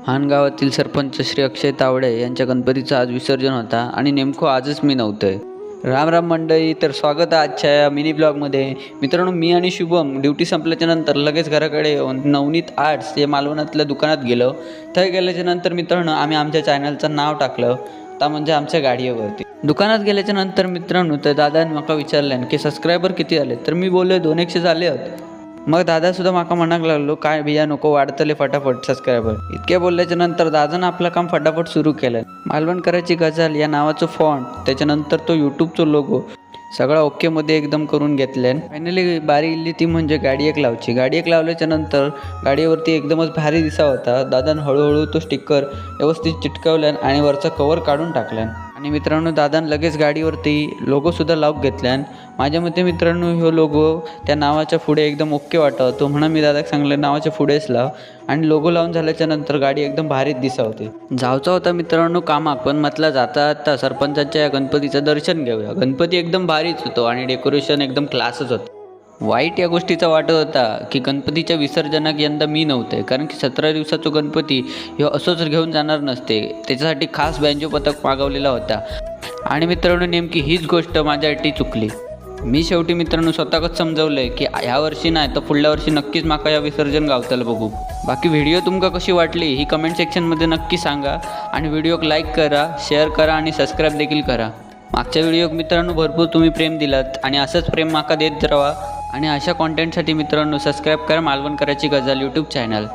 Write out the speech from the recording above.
हान गावातील सरपंच श्री अक्षय तावडे यांच्या गणपतीचं आज विसर्जन होता आणि नेमकं आजच मी नव्हतंय. राम राम मंडळी, तर स्वागत आहे आजच्या या मिनी ब्लॉगमध्ये. मित्रांनो, मी आणि शुभम ड्युटी संपल्याच्या नंतर लगेच घराकडे येऊन नवनीत आर्ट्स या मालवणातल्या दुकानात गेलो. तर गेल्याच्या नंतर मित्रांनो आम्ही आमच्या चॅनलचं नाव टाकलं, त्या म्हणजे आमच्या गाडीवरती. दुकानात गेल्याच्या नंतर मित्रांनो तर दादाने मला विचारल्यान की सबस्क्रायबर किती झाले, तर मी बोललो 200 झाले आहेत. मग दादासुद्धा माका म्हणाक लागलो, काय बिया नको, वाढतले फटाफट सबस्क्रायबर. इतक्या बोलल्याच्या नंतर दादानं आपलं काम फटाफट सुरू केलं. मालवण करायची गजाल या नावाचं फॉन्ट, त्याच्यानंतर तो यूट्यूबचा लोगो सगळा ओकेमध्ये एकदम करून घेतल्यान. फायनली बारी इल्ली ती म्हणजे गाडी एक लावची. गाडी एक लावल्याच्या नंतर गाडीवरती एकदमच भारी दिसा होता. दादानं हळूहळू तो स्टिकर व्यवस्थित चिटकवल्यान आणि वरचा कवर काढून टाकल्यान. आणि मित्रांनो दादानं लगेच गाडीवरती लोगोसुद्धा लावून घेतल्यान. माझ्या मते मित्रांनो ह्यो लोगो त्या नावाच्या पुढे एकदम ओके वाटतो, म्हणून मी दादाक सांगलं नावाच्या पुढेच लाव. आणि लोगो लावून झाल्याच्या नंतर गाडी एकदम भारीच दिसा होती. जायचा होता मित्रांनो कामाक, पण म्हटलं जाता जाता सरपंचाच्या गणपतीचं दर्शन घेऊया. गणपती एकदम भारीच होतो आणि डेकोरेशन एकदम क्लासच होतं. वाईट या गोष्टीचा वाटत होता की गणपतीच्या विसर्जनाक यंदा मी नव्हते, कारण की 17 दिवसाचा गणपती ह्यो असंच घेऊन जाणार नसते. त्याच्यासाठी खास बँजो पथक मागवलेला होता. आणि मित्रांनो नेमकी हीच गोष्ट माझ्यासाठी चुकली. मी शेवटी मित्रांनो स्वतःच समजवलंय की ह्या वर्षी नाही तर पुढल्या वर्षी नक्कीच माका या विसर्जन गावतलं बघू. बाकी व्हिडिओ तुमका कशी वाटली ही कमेंट सेक्शनमध्ये नक्की सांगा. आणि व्हिडिओक लाईक करा, शेअर करा आणि सबस्क्राईब देखील करा. मागच्या व्हिडिओक मित्रांनो भरपूर तुम्ही प्रेम दिलात आणि असंच प्रेम माका देत राहा. आणि अशा कॉन्टेंटसाठी मित्रांनो सबस्क्राईब करा मालवण करायची गजाल यूट्यूब चॅनल.